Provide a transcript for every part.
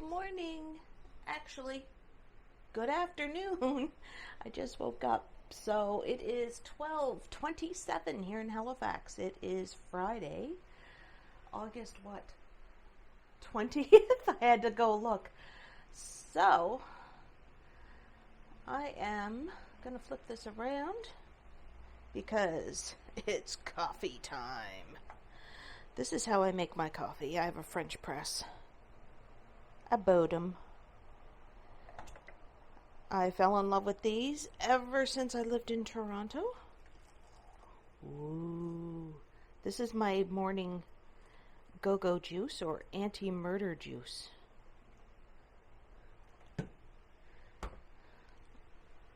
morning. Actually, good afternoon. I just woke up. So it is 12:27 here in Halifax. It is Friday, August what? 20th? I had to go look. So I am going to flip this around because it's coffee time. This is how I make my coffee. I have a French press. A Bodum. I fell in love with these ever since I lived in Toronto. Ooh. This is my morning go-go juice or anti-murder juice.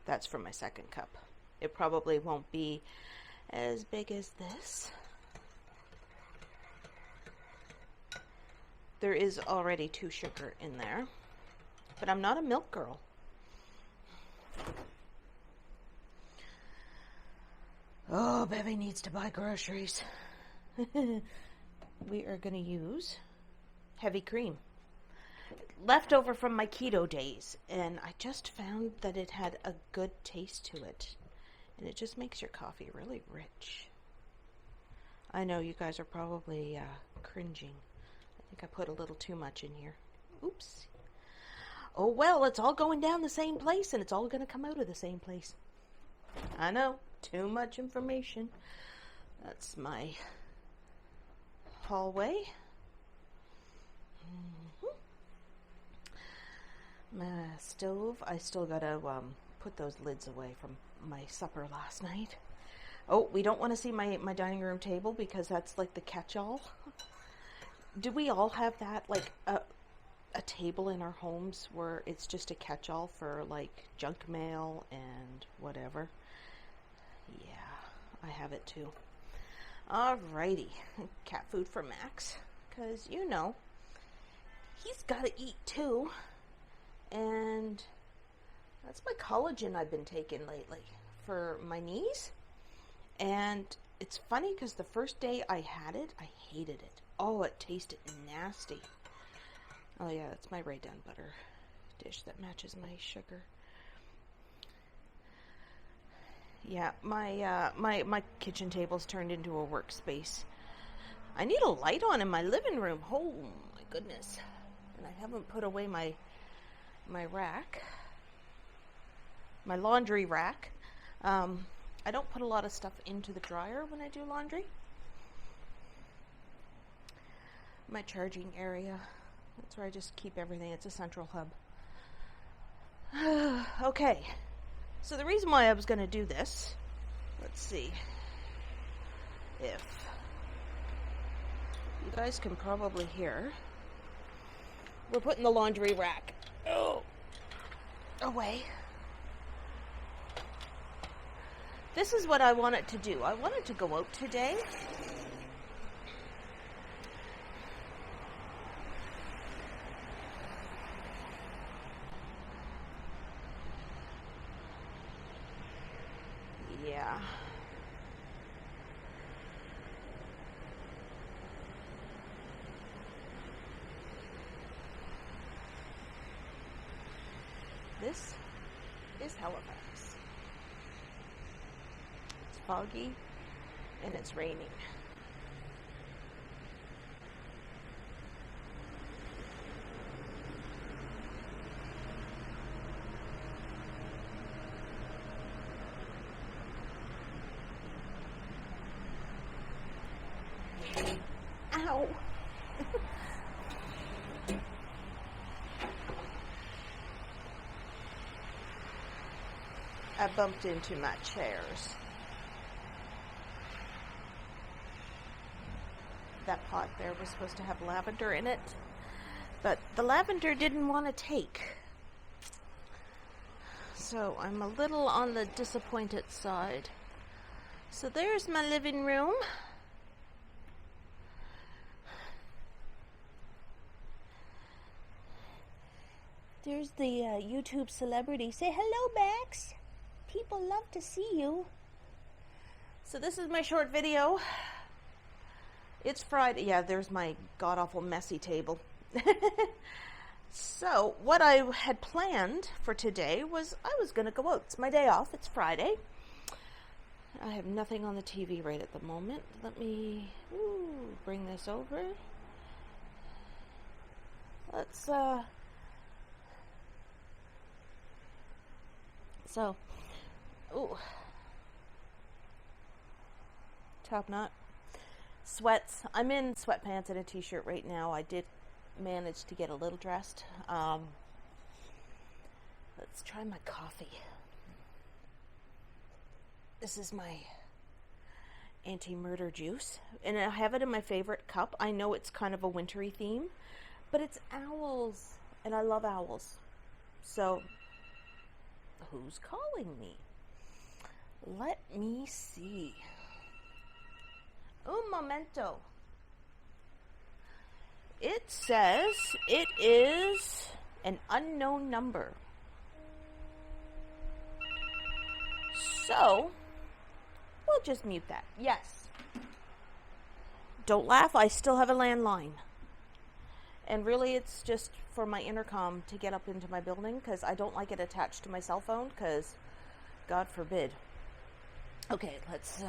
That's for my second cup. It probably won't be as big as this. There is already 2 sugar in there, but I'm not a milk girl. Oh, Bevy needs to buy groceries. We are going to use heavy cream. Leftover from my keto days, and I just found that it had a good taste to it. And it just makes your coffee really rich. I know you guys are probably cringing. I think I put a little too much in here. Oops. Oh well, it's all going down the same place, and it's all going to come out of the same place. I know, too much information. That's my hallway. My stove, I still got to put those lids away from my supper last night. Oh, we don't want to see my dining room table because that's like the catch-all. Do we all have that, like a table in our homes where it's just a catch-all for like junk mail and whatever? Yeah, I have it too. Alrighty, cat food for Max, because you know, he's got to eat too. And that's my collagen I've been taking lately for my knees. And it's funny because the first day I had it, I hated it. Oh, it tasted nasty. Oh yeah, that's my Rae Dunn butter dish that matches my sugar. Yeah, my kitchen table's turned into a workspace. I need a light on in my living room. Oh my goodness. And I haven't put away my rack, my laundry rack. I don't put a lot of stuff into the dryer when I do laundry. My charging area, that's where I just keep everything. It's a central hub. Okay, so the reason why I was going to do this, let's see if you guys can probably hear. We're putting the laundry rack away. This is what I wanted to do. I wanted to go out today. Yeah. This is Halifax. It's foggy and it's raining. Ow! I bumped into my chairs. That pot there was supposed to have lavender in it, but the lavender didn't want to take. So I'm a little on the disappointed side. So there's my living room. There's the YouTube celebrity. Say hello, Max. People love to see you. So this is my short video. It's Friday. Yeah, there's my god-awful messy table. So, what I had planned for today was I was going to go out. It's my day off. It's Friday. I have nothing on the TV right at the moment. Let me bring this over. Let's, top knot. Sweats. I'm in sweatpants and a t-shirt right now. I did manage to get a little dressed. Let's try my coffee. This is my anti-murder juice, and I have it in my favorite cup. I know it's kind of a wintry theme, but it's owls, and I love owls. So, who's calling me? Let me see. Un momento. It says it is an unknown number. So, we'll just mute that. Yes. Don't laugh, I still have a landline. And really, it's just for my intercom to get up into my building, because I don't like it attached to my cell phone, because God forbid. Okay, let's,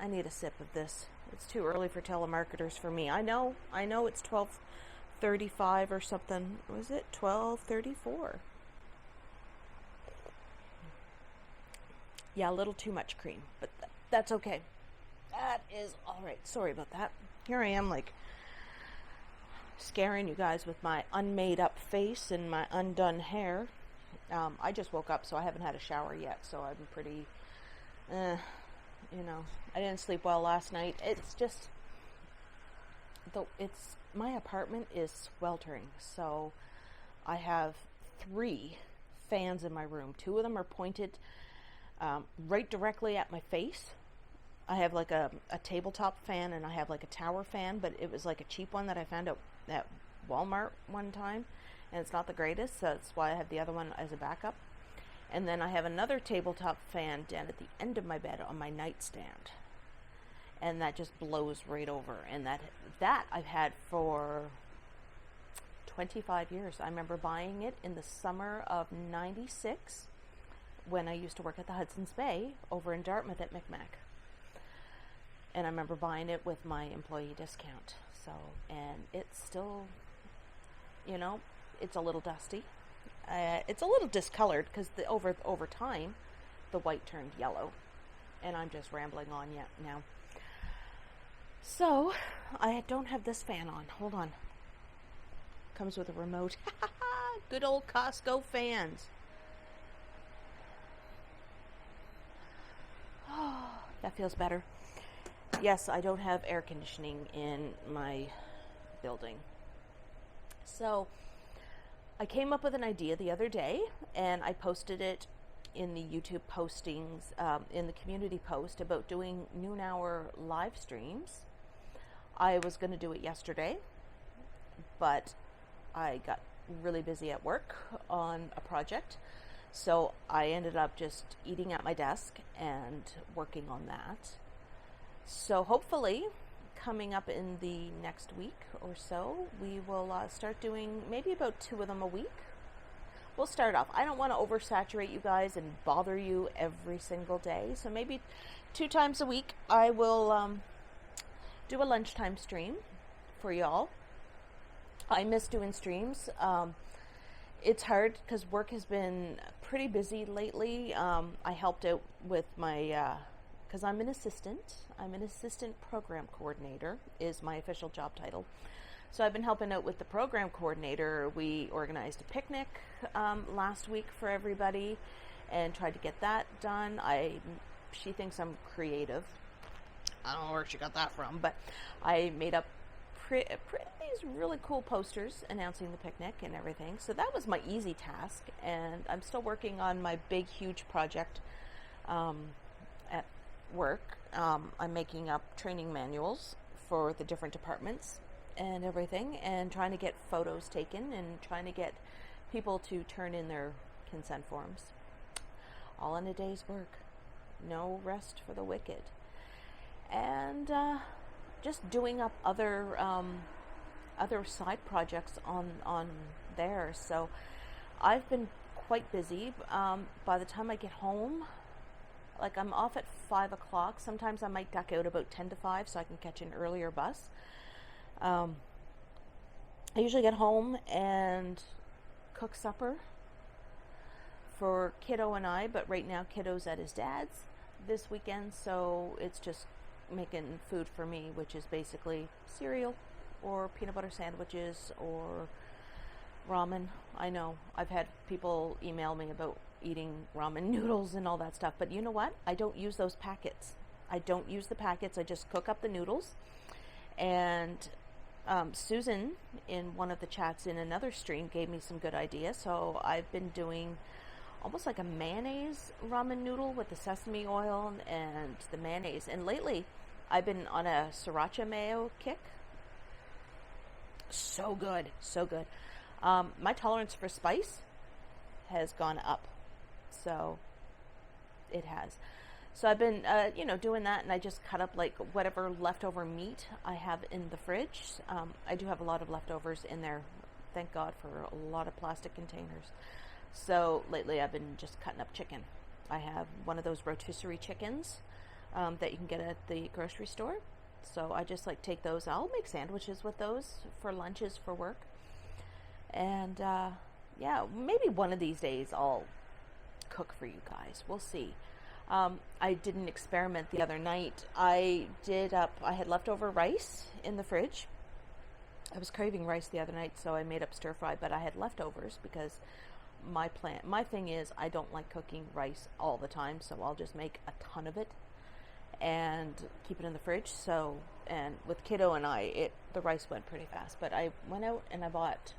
I need a sip of this. It's too early for telemarketers for me. I know it's 12:35 or something. Was it 12:34? Yeah, a little too much cream, but that's okay. That is all right. Sorry about that. Here I am, like, scaring you guys with my unmade up face and my undone hair. I just woke up, so I haven't had a shower yet, so I'm pretty, I didn't sleep well last night. It's just, my apartment is sweltering, so I have 3 fans in my room. 2 of them are pointed right directly at my face. I have like a tabletop fan, and I have like a tower fan, but it was like a cheap one that I found at Walmart one time, and it's not the greatest, so that's why I have the other one as a backup. And then I have another tabletop fan down at the end of my bed on my nightstand, and that just blows right over. And that I've had for 25 years. I remember buying it in the summer of '96 when I used to work at the Hudson's Bay over in Dartmouth at Micmac. And I remember buying it with my employee discount. So, and it's still, it's a little dusty. It's a little discolored because over time, the white turned yellow. And I'm just rambling on now. So, I don't have this fan on. Hold on. Comes with a remote. Good old Costco fans. Oh, that feels better. Yes, I don't have air conditioning in my building. So, I came up with an idea the other day, and I posted it in the YouTube postings, in the community post about doing noon hour live streams. I was going to do it yesterday, but I got really busy at work on a project, so I ended up just eating at my desk and working on that. So hopefully, coming up in the next week or so, we will start doing maybe about 2 of them a week. We'll start off. I don't want to oversaturate you guys and bother you every single day, so maybe 2 times a week I will do a lunchtime stream for y'all. I miss doing streams. It's hard because work has been pretty busy lately. I helped out with my, because I'm an assistant program coordinator is my official job title. So I've been helping out with the program coordinator. We organized a picnic last week for everybody and tried to get that done. She thinks I'm creative. I don't know where she got that from, but I made up these really cool posters announcing the picnic and everything. So that was my easy task, and I'm still working on my big, huge project at work. I'm making up training manuals for the different departments and everything, and trying to get photos taken and trying to get people to turn in their consent forms. All in a day's work. No rest for the wicked. And just doing up other other side projects on there. So I've been quite busy. By the time I get home, like I'm off at 5 o'clock. Sometimes I might duck out about 10 to 5 so I can catch an earlier bus. I usually get home and cook supper for Kiddo and I, but right now Kiddo's at his dad's this weekend, so it's just making food for me, which is basically cereal or peanut butter sandwiches or ramen. I know I've had people email me about eating ramen noodles and all that stuff, but you know what? I don't use those packets. I don't use the packets. I just cook up the noodles. And Susan, in one of the chats in another stream, gave me some good ideas. So I've been doing almost like a mayonnaise ramen noodle with the sesame oil and the mayonnaise. And lately, I've been on a sriracha mayo kick. So good, so good. My tolerance for spice has gone up. So it has. So I've been, doing that, and I just cut up like whatever leftover meat I have in the fridge. I do have a lot of leftovers in there. Thank God for a lot of plastic containers. So lately I've been just cutting up chicken. I have one of those rotisserie chickens that you can get at the grocery store. So I just like take those. I'll make sandwiches with those for lunches for work. And yeah, maybe one of these days I'll cook for you guys. We'll see. I did an experiment the other night. I had leftover rice in the fridge. I was craving rice the other night, so I made up stir fry, but I had leftovers because my thing is I don't like cooking rice all the time, so I'll just make a ton of it and keep it in the fridge. So, and with Kiddo and I, the rice went pretty fast, but I went out and I bought,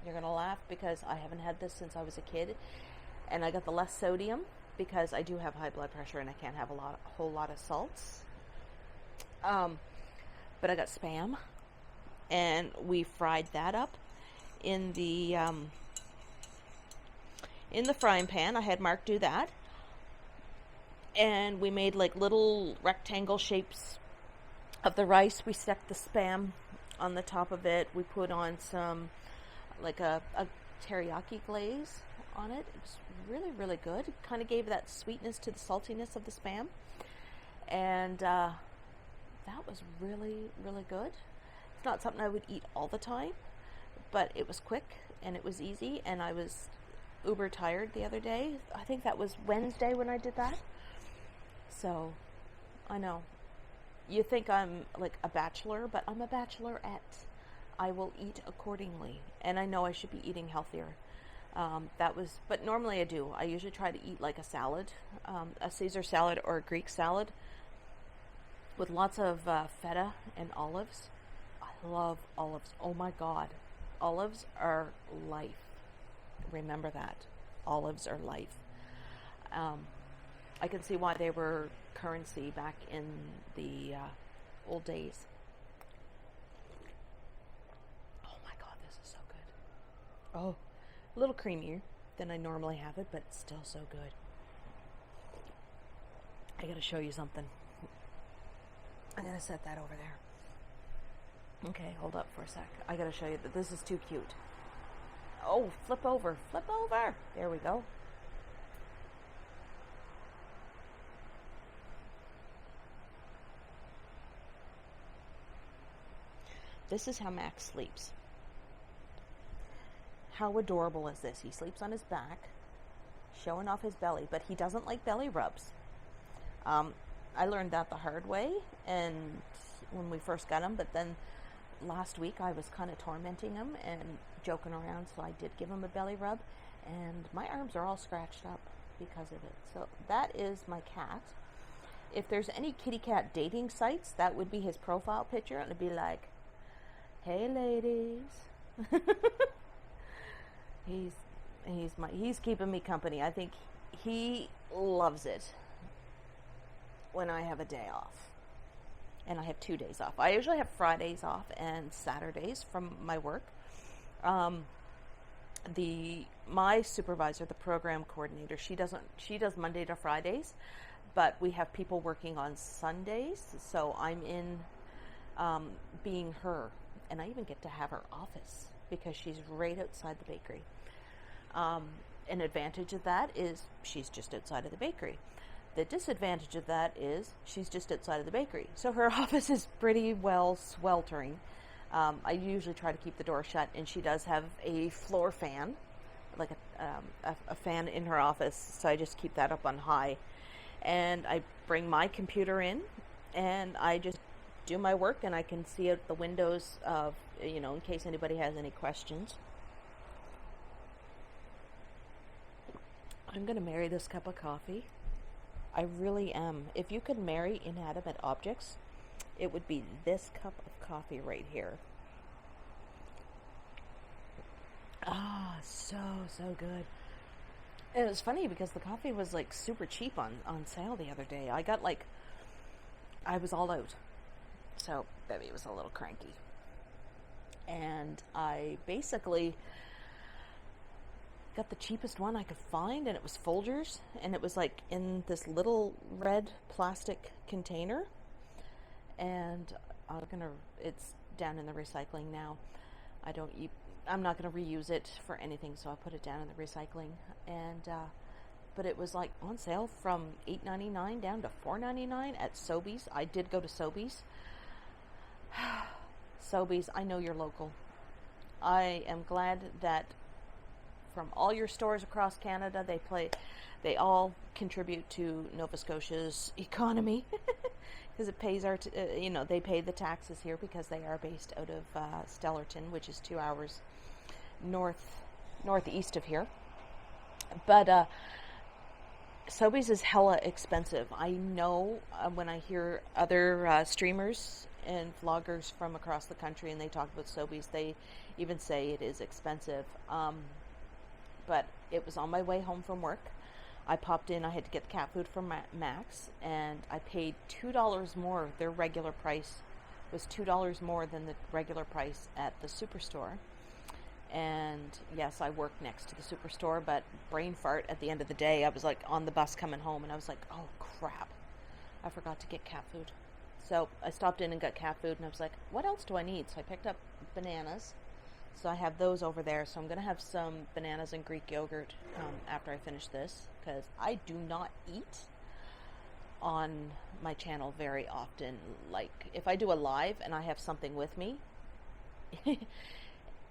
you're gonna laugh because I haven't had this since I was a kid, and I got the less sodium because I do have high blood pressure and I can't have a whole lot of salts. But I got Spam, and we fried that up in the frying pan. I had Mark do that, and we made like little rectangle shapes of the rice. We stuck the Spam on the top of it. We put on some like a teriyaki glaze on it. It was really, really good. It kind of gave that sweetness to the saltiness of the Spam, and that was really, really good. It's not something I would eat all the time, but it was quick and it was easy, and I was uber tired the other day. I think that was Wednesday when I did that. So I know you think I'm like a bachelor, but I'm a bachelorette. I will eat accordingly, and I know I should be eating healthier. But normally I do. I usually try to eat like a salad, a Caesar salad or a Greek salad with lots of feta and olives. I love olives. Oh my God. Olives are life. Remember that. Olives are life. I can see why they were currency back in the old days. Oh my God, this is so good. Oh, a little creamier than I normally have it, but it's still so good. I gotta show you something. I'm gonna set that over there. Okay, hold up for a sec. I gotta show you that this is too cute. Oh, flip over, flip over. There we go. This is how Max sleeps. How adorable is this? He sleeps on his back, showing off his belly, but he doesn't like belly rubs. I learned that the hard way, and when we first got him, but then last week I was kind of tormenting him and joking around, so I did give him a belly rub, and my arms are all scratched up because of it. So that is my cat. If there's any kitty cat dating sites, that would be his profile picture, and it'd be like, hey ladies. He's keeping me company. I think he loves it when I have a day off. And I have 2 days off. I usually have Fridays off and Saturdays from my work. My supervisor, the program coordinator, she does Monday to Fridays, but we have people working on Sundays, so I'm in being her and I even get to have her office because she's right outside the bakery. An advantage of that is she's just outside of the bakery. The disadvantage of that is she's just outside of the bakery. So her office is pretty well sweltering. I usually try to keep the door shut, and she does have a floor fan, like a fan in her office, so I just keep that up on high. And I bring my computer in, and I just do my work, and I can see out the windows of, you know, in case anybody has any questions. I'm going to marry this cup of coffee. I really am. If you could marry inanimate objects, it would be this cup of coffee right here. Ah, so good. It was funny because the coffee was like super cheap on sale the other day. I was all out. So Bevy was a little cranky. And I basically got the cheapest one I could find, and it was Folgers, and it was like in this little red plastic container. And it's down in the recycling now. I'm not going to reuse it for anything, so I put it down in the recycling. And but it was like on sale from $8.99 down to $4.99 at Sobeys. I did go to Sobeys. Sobeys, I know you're local. I am glad that from all your stores across Canada, they all contribute to Nova Scotia's economy. Because it pays they pay the taxes here because they are based out of Stellarton, which is 2 hours northeast of here. But Sobeys is hella expensive. I know when I hear other streamers and vloggers from across the country and they talk about Sobeys, they even say it is expensive. But it was on my way home from work. I popped in, I had to get the cat food from Max, and I paid $2 more. Their regular price was $2 more than the regular price at the Superstore. And yes, I work next to the Superstore, but brain fart at the end of the day. I was like on the bus coming home, and I was like, oh crap, I forgot to get cat food. So I stopped in and got cat food, and I was like, what else do I need? So I picked up bananas. So I have those over there. So I'm going to have some bananas and Greek yogurt after I finish this, because I do not eat on my channel very often. Like, if I do a live and I have something with me,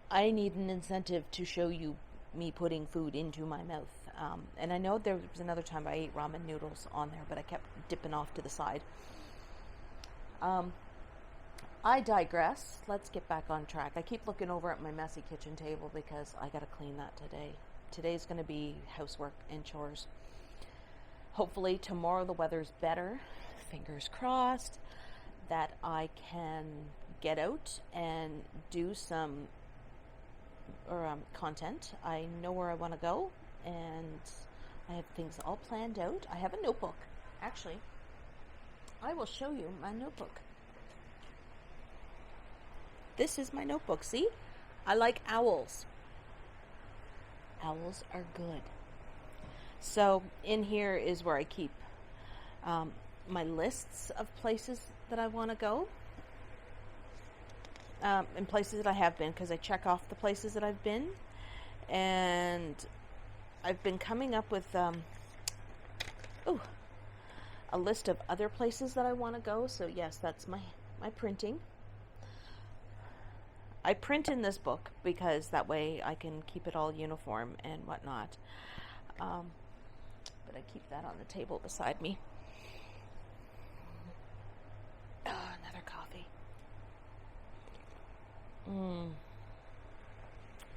I need an incentive to show you me putting food into my mouth. And I know there was another time I ate ramen noodles on there, but I kept dipping off to the side. I digress. Let's get back on track. I keep looking over at my messy kitchen table because I got to clean that today. Today's going to be housework and chores. Hopefully tomorrow the weather's better. Fingers crossed that I can get out and do some content. I know where I want to go, and I have things all planned out. I have a notebook. Actually, I will show you my notebook. This is my notebook. See? I like owls. Owls are good. So in here is where I keep my lists of places that I want to go. And places that I have been, because I check off the places that I've been. And I've been coming up with a list of other places that I want to go. So yes, that's my printing. I print in this book because that way I can keep it all uniform and whatnot. But I keep that on the table beside me. Oh, another coffee.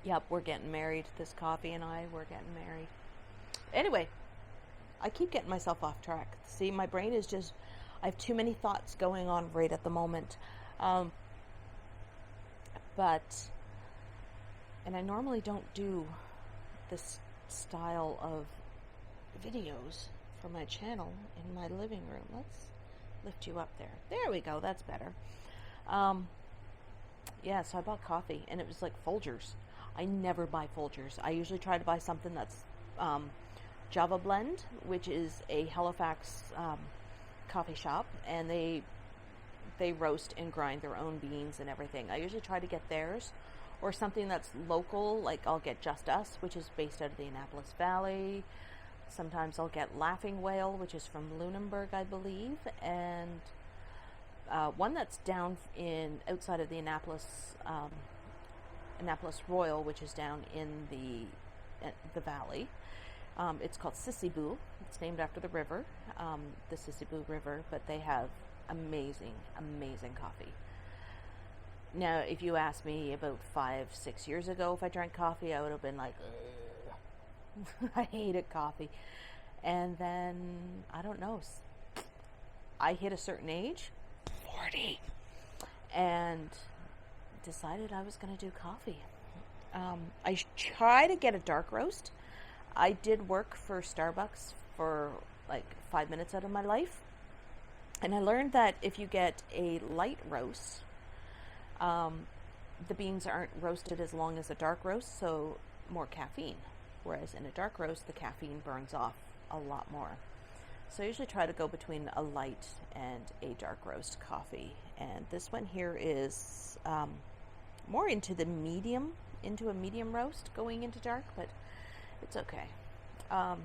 Yep, we're getting married. This coffee and we're getting married. Anyway, I keep getting myself off track. See, my brain is just, I have too many thoughts going on right at the moment. And I normally don't do this style of videos for my channel in my living room. Let's lift you up there. There we go. That's better. Yeah, so I bought coffee, and it was like Folgers. I never buy Folgers. I usually try to buy something that's Java Blend, which is a Halifax coffee shop, and they they roast and grind their own beans and everything. I usually try to get theirs, or something that's local, like I'll get Just Us, which is based out of the Annapolis Valley. Sometimes I'll get Laughing Whale, which is from Lunenburg, I believe, and one that's down in outside of the Annapolis Royal, which is down in the valley. It's called Sissiboo. It's named after the river, the Sissiboo River, but they have amazing, amazing coffee. Now, if you asked me about 5-6 years ago if I drank coffee, I would have been like, ugh. I hated coffee. And then, I don't know, I hit a certain age, 40, and decided I was going to do coffee. I try to get a dark roast. I did work for Starbucks for like 5 minutes out of my life, and I learned that if you get a light roast, the beans aren't roasted as long as a dark roast, so more caffeine. Whereas in a dark roast, the caffeine burns off a lot more. So I usually try to go between a light and a dark roast coffee. And this one here is more into a medium roast, going into dark, but it's okay. I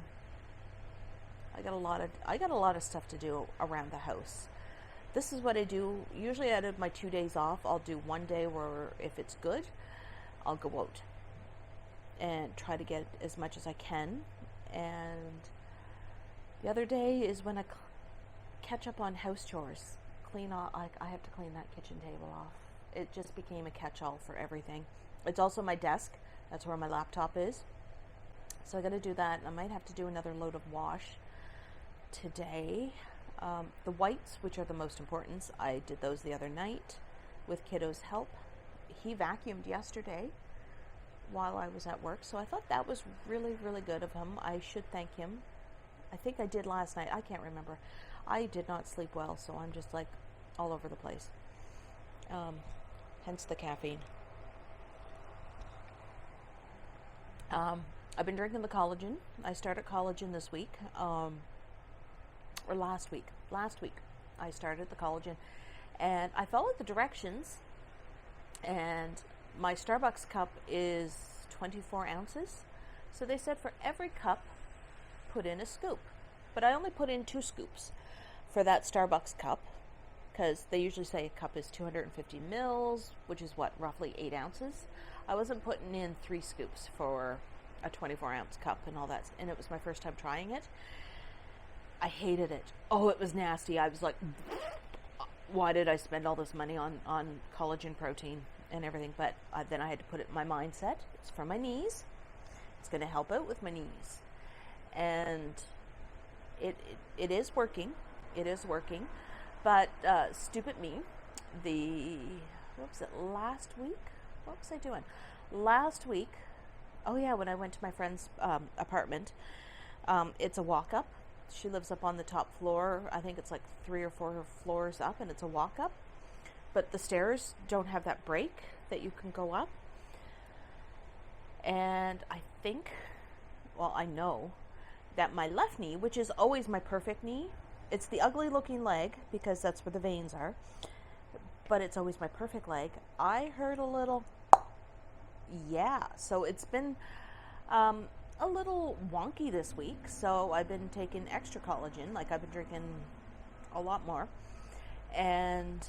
got a lot of stuff to do around the house. This is what I do. Usually out of my 2 days off, I'll do one day where if it's good, I'll go out and try to get as much as I can. And the other day is when I catch up on house chores. Clean off, I have to clean that kitchen table off. It just became a catch-all for everything. It's also my desk. That's where my laptop is. So I got to do that. And I might have to do another load of wash today. The whites, which are the most important, I did those the other night with Kiddo's help. He vacuumed yesterday while I was at work, so I thought that was really, really good of him. I should thank him. I think I did last night. I can't remember. I did not sleep well, so I'm just like all over the place. Hence the caffeine. I've been drinking the collagen. I started collagen this week. Or last week. Last week I started the collagen, and I followed the directions, and my Starbucks cup is 24 ounces. So they said for every cup, put in a scoop. But I only put in 2 scoops for that Starbucks cup, because they usually say a cup is 250 mils, which is what, roughly 8 ounces. I wasn't putting in 3 scoops for a 24 ounce cup and all that, and it was my first time trying it. I hated it. Oh, it was nasty. I was like, why did I spend all this money on collagen protein and everything? But then I had to put it in my mindset. It's for my knees. It's going to help out with my knees. And it is working. It is working. But stupid me. What was it, last week? What was I doing? Last week, oh yeah, when I went to my friend's apartment, it's a walk-up. She lives up on the top floor. I think it's like 3 or 4 floors up, and it's a walk-up. But the stairs don't have that break that you can go up. And I think, well, I know that my left knee, which is always my perfect knee, it's the ugly looking leg because that's where the veins are, but it's always my perfect leg. I heard a little, yeah. So it's been a little wonky this week. So I've been taking extra collagen, like I've been drinking a lot more, and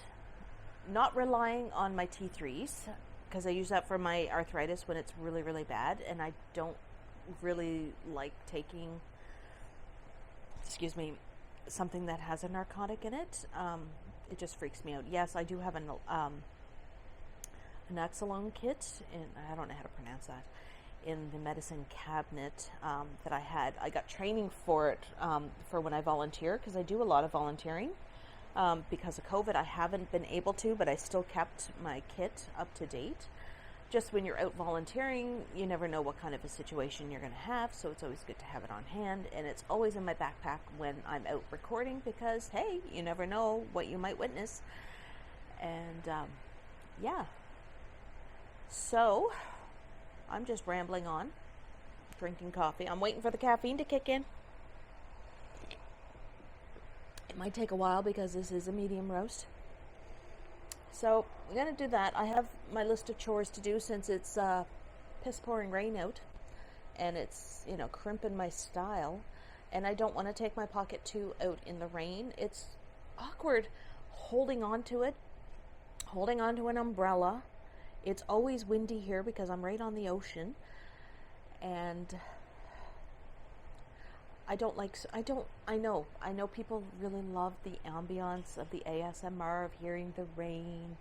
not relying on my T3s, because I use that for my arthritis when it's really, really bad, and I don't really like taking, something that has a narcotic in it. It just freaks me out. Yes, I do have an Naxalone kit, and I don't know how to pronounce that, in the medicine cabinet that I had. I got training for it for when I volunteer, because I do a lot of volunteering. Because of COVID, I haven't been able to, but I still kept my kit up to date. Just when you're out volunteering, you never know what kind of a situation you're going to have, so it's always good to have it on hand, and it's always in my backpack when I'm out recording, because, hey, you never know what you might witness. And, yeah. So, I'm just rambling on, drinking coffee. I'm waiting for the caffeine to kick in. It might take a while because this is a medium roast. So I'm going to do that. I have my list of chores to do since it's piss pouring rain out and it's, you know, crimping my style, and I don't want to take my Pocket 2 out in the rain. It's awkward holding on to it, holding on to an umbrella. It's always windy here because I'm right on the ocean, and I know people really love the ambience of the ASMR of hearing the rain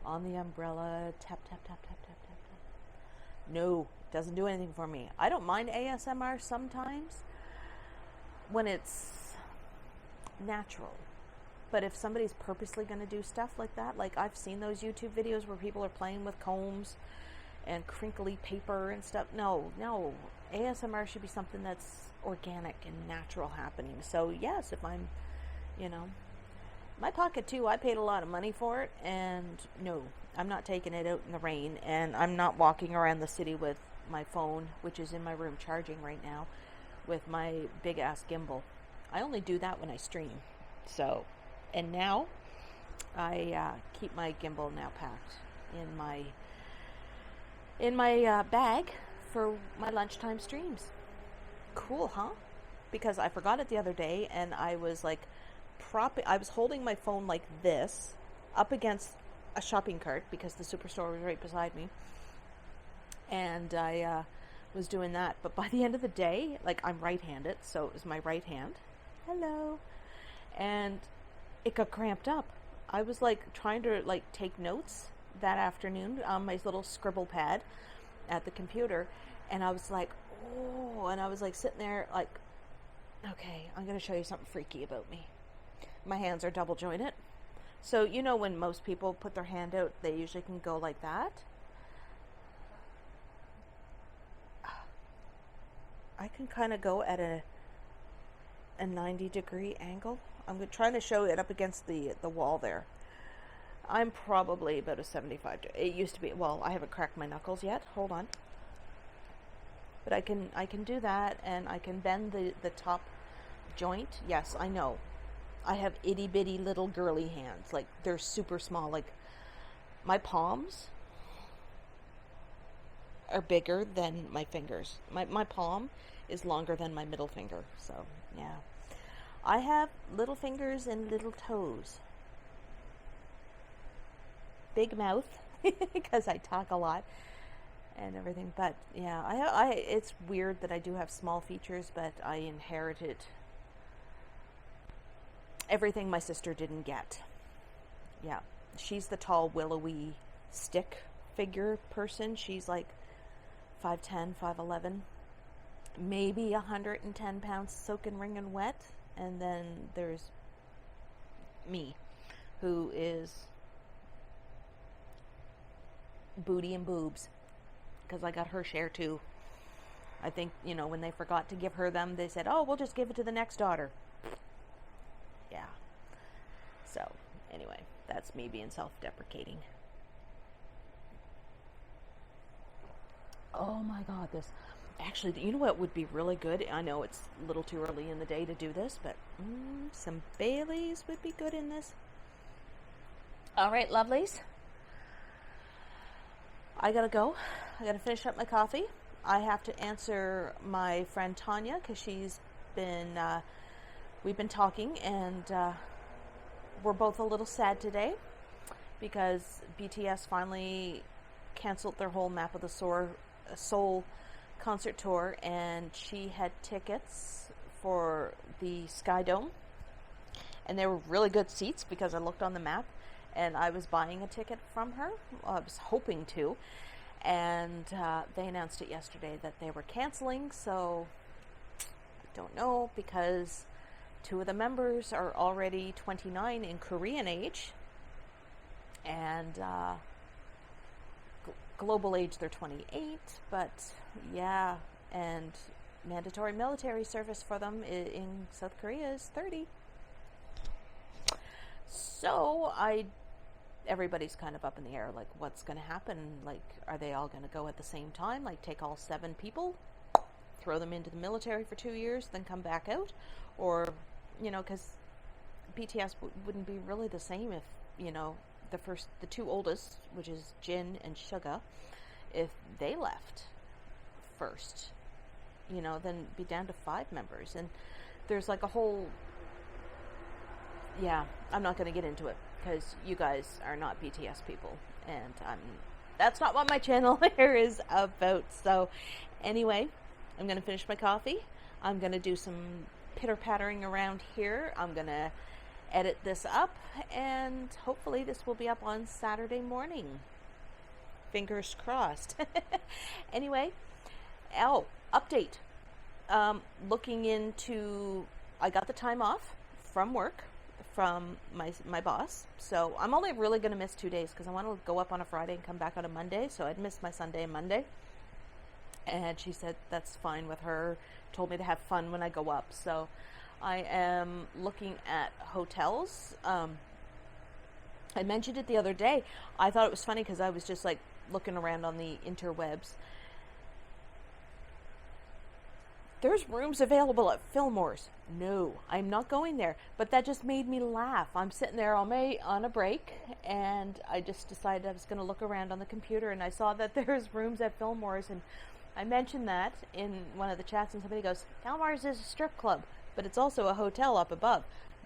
on the umbrella, tap, tap, tap, tap, tap, tap, tap. No, it doesn't do anything for me. I don't mind ASMR sometimes when it's natural. But if somebody's purposely going to do stuff like that, like I've seen those YouTube videos where people are playing with combs and crinkly paper and stuff. No, ASMR should be something that's organic and natural happening. So yes, if I'm, you know, my Pocket 2, I paid a lot of money for it, and no, I'm not taking it out in the rain, and I'm not walking around the city with my phone, which is in my room charging right now, with my big ass gimbal. I only do that when I stream. So, and now I keep my gimbal now packed in my bag for my lunchtime streams. Cool, huh? Because I forgot it the other day, and I was like I was holding my phone like this up against a shopping cart because the superstore was right beside me, and I was doing that. But by the end of the day, like, I'm right-handed, so it was my right hand. Hello. And it got cramped up. I was like trying to like take notes that afternoon on my little scribble pad at the computer, and I was like, oh, and I was like sitting there like, okay, I'm going to show you something freaky about me. My hands are double jointed. So, you know, when most people put their hand out, they usually can go like that. I can kind of go at a 90-degree angle. I'm trying to show it up against the wall there. I'm probably about a 75. It used to be, well, I haven't cracked my knuckles yet. Hold on. But I can do that, and I can bend the top joint. Yes, I know. I have itty bitty little girly hands. Like, they're super small. Like, my palms are bigger than my fingers. My palm is longer than my middle finger. So, yeah. I have little fingers and little toes. Big mouth, because I talk a lot and everything. But, yeah, it's weird that I do have small features, but I inherited everything my sister didn't get. Yeah, she's the tall, willowy stick figure person. She's like 5'10", 5'11", maybe 110 pounds soaking wringing wet. And then there's me, who is booty and boobs, because I got her share too. I think, you know, when they forgot to give her them, they said, oh, we'll just give it to the next daughter. Yeah. So, anyway, that's me being self-deprecating. Oh my God, this... Actually, you know what would be really good? I know it's a little too early in the day to do this, but some Baileys would be good in this. All right, lovelies. I gotta go. I gotta finish up my coffee. I have to answer my friend Tanya, because she's been... we've been talking, and we're both a little sad today because BTS finally canceled their whole Map of the Soul concert tour, and she had tickets for the Sky Dome, and they were really good seats because I looked on the map, and I was buying a ticket from her. Well, I was hoping to, and they announced it yesterday that they were canceling, so I don't know, because 2 of the members are already 29 in Korean age, and global age they're 28, but yeah, and mandatory military service for them in South Korea is 30. So everybody's kind of up in the air, like, what's going to happen? Like, are they all going to go at the same time? Like, take all 7 people, throw them into the military for 2 years, then come back out? Or, you know, because BTS wouldn't be really the same if, you know, the two oldest, which is Jin and Suga, if they left first, you know, then be down to 5 members. And there's like a whole, yeah, I'm not going to get into it because you guys are not BTS people, and that's not what my channel here is about. So anyway, I'm going to finish my coffee. I'm going to do some pitter-pattering around here. I'm going to edit this up, and hopefully this will be up on Saturday morning. Fingers crossed. Anyway, update. Looking into, I got the time off from work from my boss, so I'm only really going to miss 2 days because I want to go up on a Friday and come back on a Monday, so I'd miss my Sunday and Monday. And she said that's fine with her, told me to have fun when I go up. So I am looking at hotels. I mentioned it the other day. I thought it was funny because I was just like looking around on the interwebs. There's rooms available at Fillmore's. No, I'm not going there. But that just made me laugh. I'm sitting there on a break, and I just decided I was going to look around on the computer, and I saw that there's rooms at Fillmore's, and I mentioned that in one of the chats, and somebody goes, Fillmore's is a strip club, but it's also a hotel up above.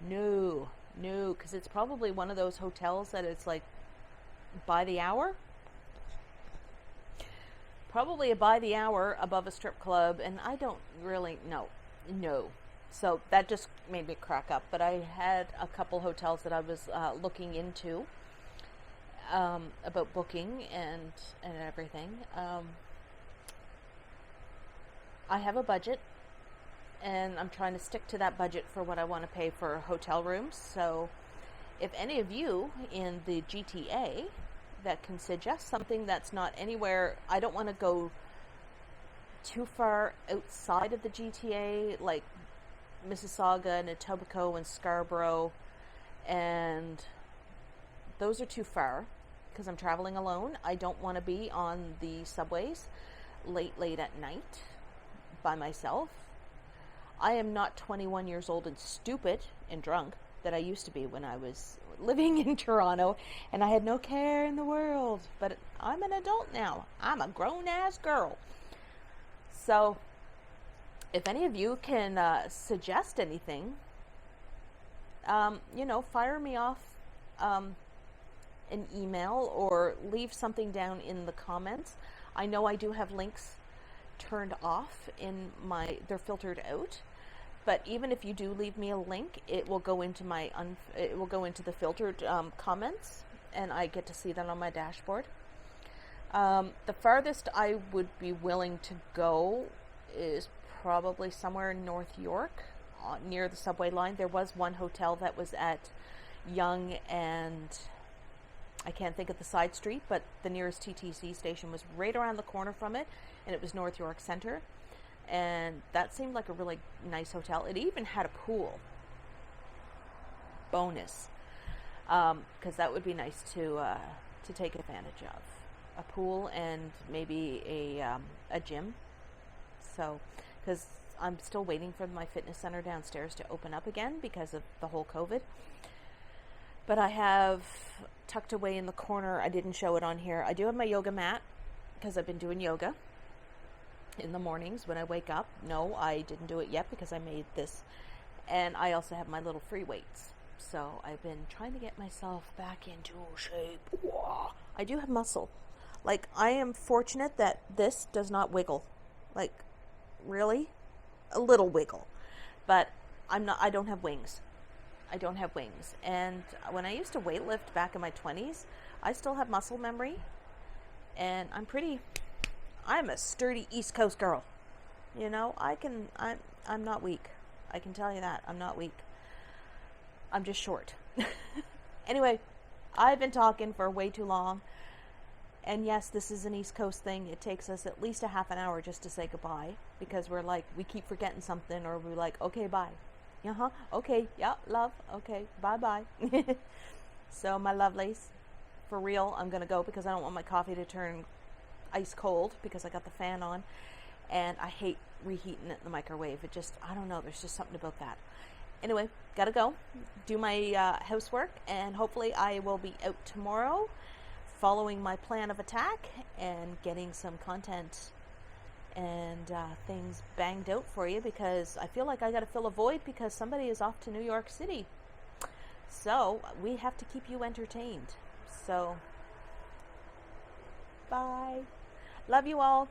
No, because it's probably one of those hotels that it's like by the hour. Probably a by the hour above a strip club, and I don't really know. No. So that just made me crack up. But I had a couple hotels that I was looking into about booking and everything. I have a budget, and I'm trying to stick to that budget for what I want to pay for hotel rooms. So if any of you in the GTA that can suggest something that's not anywhere, I don't want to go too far outside of the GTA, like Mississauga and Etobicoke and Scarborough, and those are too far because I'm traveling alone. I don't want to be on the subways late at night by myself. I am not 21 years old and stupid and drunk that I used to be when I was living in Toronto, and I had no care in the world. But I'm an adult now. I'm a grown-ass girl. So if any of you can suggest anything, you know, fire me off an email or leave something down in the comments. I know I do have links turned off in they're filtered out. But even if you do leave me a link, it will go into the filtered comments, and I get to see that on my dashboard. The farthest I would be willing to go is probably somewhere in North York, near the subway line. There was one hotel that was at Yonge and I can't think of the side street, but the nearest TTC station was right around the corner from it, and it was North York Center. And that seemed like a really nice hotel. It even had a pool. Bonus. Because that would be nice to take advantage of. A pool and maybe a gym. So, because I'm still waiting for my fitness center downstairs to open up again because of the whole COVID. But I have tucked away in the corner, I didn't show it on here, I do have my yoga mat because I've been doing yoga in the mornings when I wake up. No, I didn't do it yet because I made this. And I also have my little free weights. So I've been trying to get myself back into shape. I do have muscle. Like, I am fortunate that this does not wiggle. Like, really? A little wiggle. But I don't have wings. I don't have wings. And when I used to weightlift back in my 20s, I still have muscle memory. And I'm a sturdy East Coast girl. You know, I'm not weak. I can tell you that. I'm not weak. I'm just short. Anyway, I've been talking for way too long. And yes, this is an East Coast thing. It takes us at least a half an hour just to say goodbye. Because we keep forgetting something, or we're like, okay, bye. Okay, yeah, love. Okay, bye-bye. So, my lovelies, for real, I'm going to go because I don't want my coffee to turn ice cold because I got the fan on, and I hate reheating it in the microwave. It just, I don't know, there's just something about that. Anyway, gotta go do my housework, and hopefully I will be out tomorrow following my plan of attack and getting some content and things banged out for you, because I feel like I gotta fill a void because somebody is off to New York City. So we have to keep you entertained. So bye. Love you all.